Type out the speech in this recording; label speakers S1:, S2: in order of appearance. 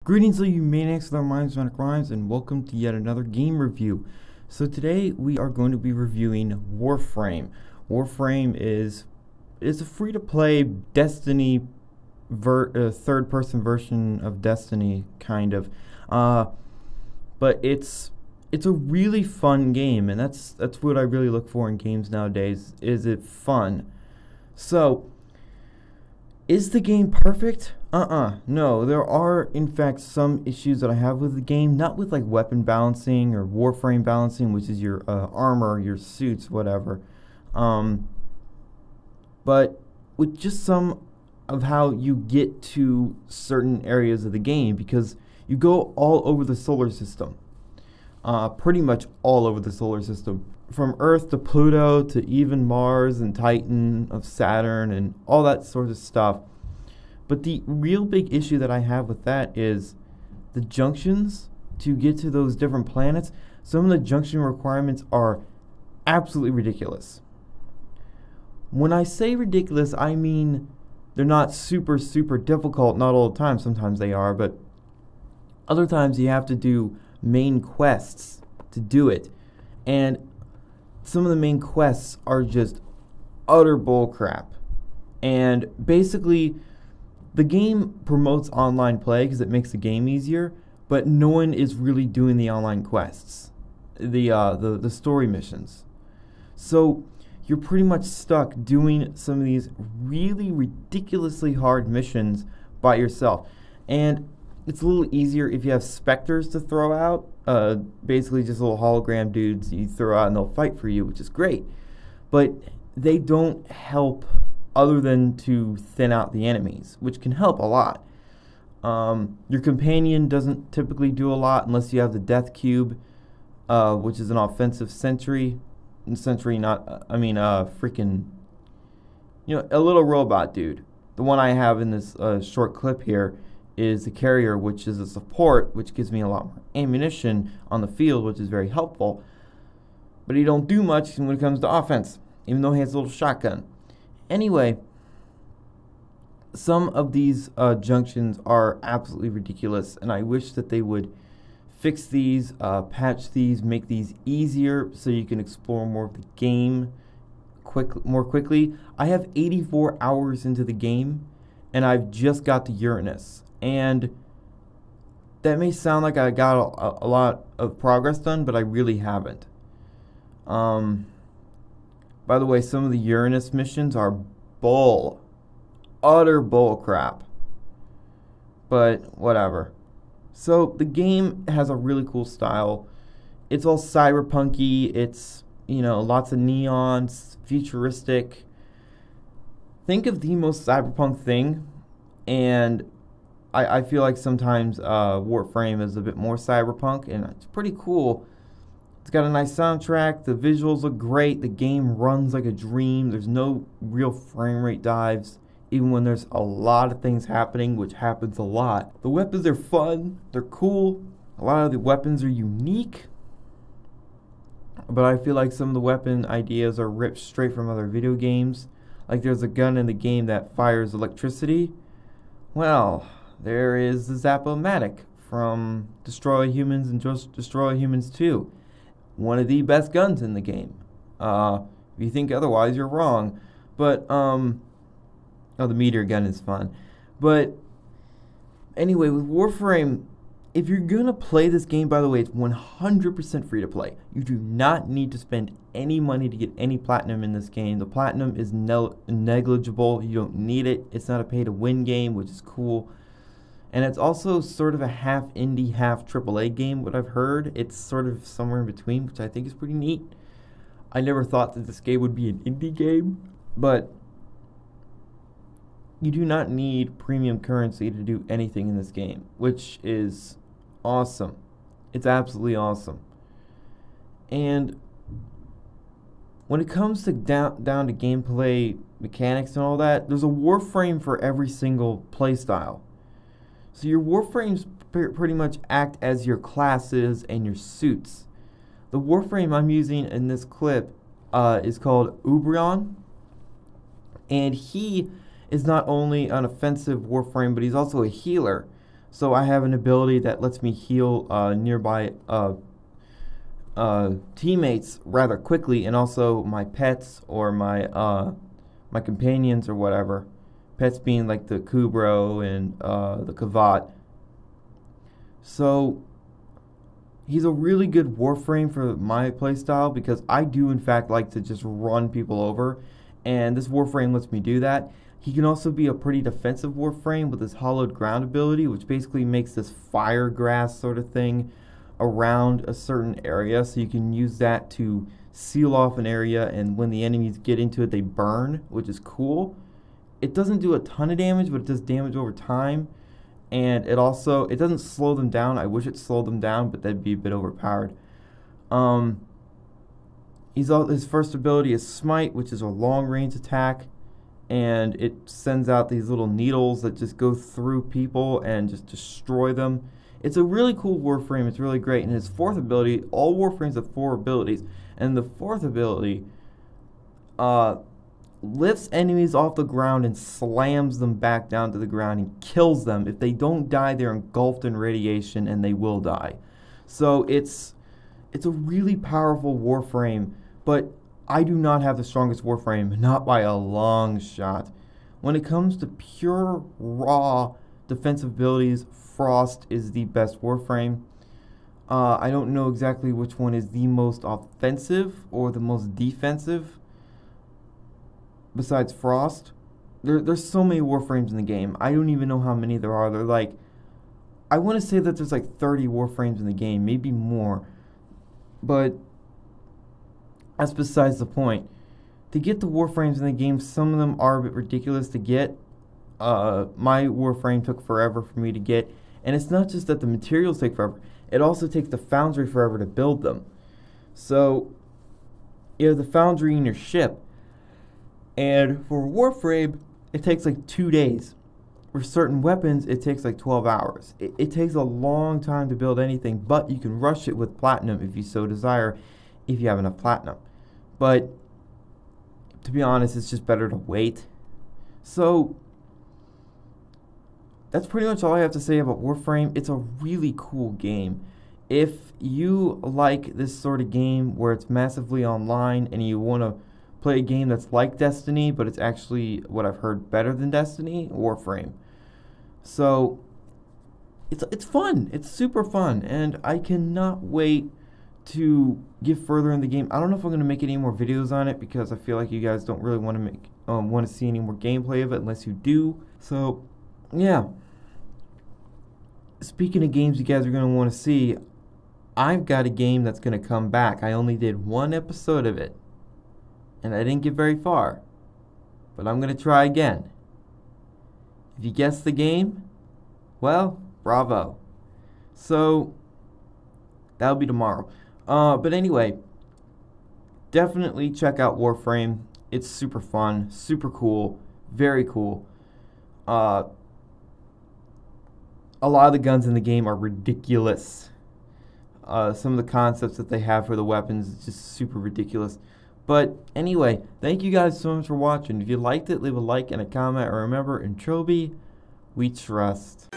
S1: Greetings, all you maniacs with our minds, Manic Rhymes, and welcome to yet another game review. So today we are going to be reviewing Warframe. Warframe is a free-to-play Destiny third-person version of Destiny, kind of. But it's a really fun game, and that's what I really look for in games nowadays. Is it fun? So, is the game perfect? No, there are in fact some issues that I have with the game, not with like weapon balancing or Warframe balancing, which is your armor, your suits, whatever. But with just some of how you get to certain areas of the game, because you go all over the solar system. Pretty much all over the solar system. From Earth to Pluto to even Mars and Titan of Saturn and all that sort of stuff. But the real big issue that I have with that is the junctions to get to those different planets. Some of the junction requirements are absolutely ridiculous. When I say ridiculous, I mean they're not super difficult, not all the time. Sometimes they are, but other times you have to do main quests to do it. And some of the main quests are just utter bullcrap. And basically, the game promotes online play because it makes the game easier, but no one is really doing the online quests, the story missions. So you're pretty much stuck doing some of these really ridiculously hard missions by yourself. And it's a little easier if you have specters to throw out, basically just little hologram dudes you throw out and they'll fight for you, which is great. But they don't help other than to thin out the enemies, which can help a lot. Your companion doesn't typically do a lot unless you have the death cube, which is an offensive sentry. Freaking, a little robot dude. The one I have in this short clip here is the carrier, which is a support, which gives me a lot more ammunition on the field, which is very helpful. But he don't do much when it comes to offense, even though he has a little shotgun. Anyway, some of these junctions are absolutely ridiculous, and I wish that they would fix these, patch these, make these easier so you can explore more of the game more quickly. I have 84 hours into the game, and I've just got to Uranus. And that may sound like I got a lot of progress done, but I really haven't. By the way, some of the Uranus missions are utter bull crap. But whatever. So the game has a really cool style. It's all cyberpunky. It's, lots of neons, futuristic. Think of the most cyberpunk thing, and I feel like sometimes Warframe is a bit more cyberpunk, and it's pretty cool. It's got a nice soundtrack, the visuals look great, the game runs like a dream, there's no real frame rate dives, even when there's a lot of things happening, which happens a lot. The weapons are fun, they're cool, a lot of the weapons are unique, but I feel like some of the weapon ideas are ripped straight from other video games. Like there's a gun in the game that fires electricity. Well, there is the Manic from Destroy All Humans and Just Destroy All Humans 2. One of the best guns in the game. If you think otherwise, you're wrong. But, the meteor gun is fun. But, anyway, with Warframe, if you're going to play this game, by the way, it's 100% free to play. You do not need to spend any money to get any platinum in this game. The platinum is negligible. You don't need it. It's not a pay-to-win game, which is cool. And it's also sort of a half indie, half AAA game, what I've heard. It's sort of somewhere in between, which I think is pretty neat. I never thought that this game would be an indie game, but you do not need premium currency to do anything in this game, which is awesome. It's absolutely awesome. And when it comes to down to gameplay mechanics and all that, there's a Warframe for every single playstyle. So your Warframes pretty much act as your classes and your suits. The Warframe I'm using in this clip is called Ubrion, and he is not only an offensive Warframe, but he's also a healer. So I have an ability that lets me heal nearby teammates rather quickly, and also my pets or my companions or whatever. Pets being like the Kubro and the Kavat. So he's a really good Warframe for my playstyle because I do in fact like to just run people over, and this Warframe lets me do that. He can also be a pretty defensive Warframe with his hollowed ground ability, which basically makes this fire grass sort of thing around a certain area, so you can use that to seal off an area, and when the enemies get into it they burn, which is cool. It doesn't do a ton of damage, but it does damage over time, and it doesn't slow them down. I wish it slowed them down, but that'd be a bit overpowered. His first ability is Smite, which is a long range attack, and it sends out these little needles that just go through people and just destroy them. It's a really cool Warframe. It's really great. And his fourth ability, all Warframes have 4 abilities, and the fourth ability lifts enemies off the ground and slams them back down to the ground and kills them. If they don't die, they're engulfed in radiation and they will die. So it's a really powerful Warframe, but I do not have the strongest Warframe, not by a long shot. When it comes to pure, raw defensive abilities, Frost is the best Warframe. I don't know exactly which one is the most offensive or the most defensive besides Frost. There's so many Warframes in the game. I don't even know how many there are. They're like, I want to say that there's like 30 Warframes in the game, maybe more. But that's besides the point. To get the Warframes in the game, some of them are a bit ridiculous to get. My Warframe took forever for me to get. And it's not just that the materials take forever. It also takes the foundry forever to build them. So, you have the foundry in your ship. And for Warframe, it takes like 2 days. For certain weapons, it takes like 12 hours. It takes a long time to build anything, but you can rush it with platinum if you so desire, if you have enough platinum. But to be honest, it's just better to wait. So that's pretty much all I have to say about Warframe. It's a really cool game. If you like this sort of game where it's massively online and you want to play a game that's like Destiny, but it's actually, what I've heard, better than Destiny, Warframe. So it's fun. It's super fun, and I cannot wait to get further in the game. I don't know if I'm going to make any more videos on it because I feel like you guys don't really want to see any more gameplay of it unless you do. So yeah. Speaking of games you guys are going to want to see, I've got a game that's going to come back. I only did 1 episode of it, and I didn't get very far, but I'm going to try again. If you guessed the game, well, bravo. So that'll be tomorrow. But anyway, definitely check out Warframe. It's super fun, super cool, very cool. A lot of the guns in the game are ridiculous. Some of the concepts that they have for the weapons is just super ridiculous. But anyway, thank you guys so much for watching. If you liked it, leave a like and a comment. And remember, in Trilby, we trust.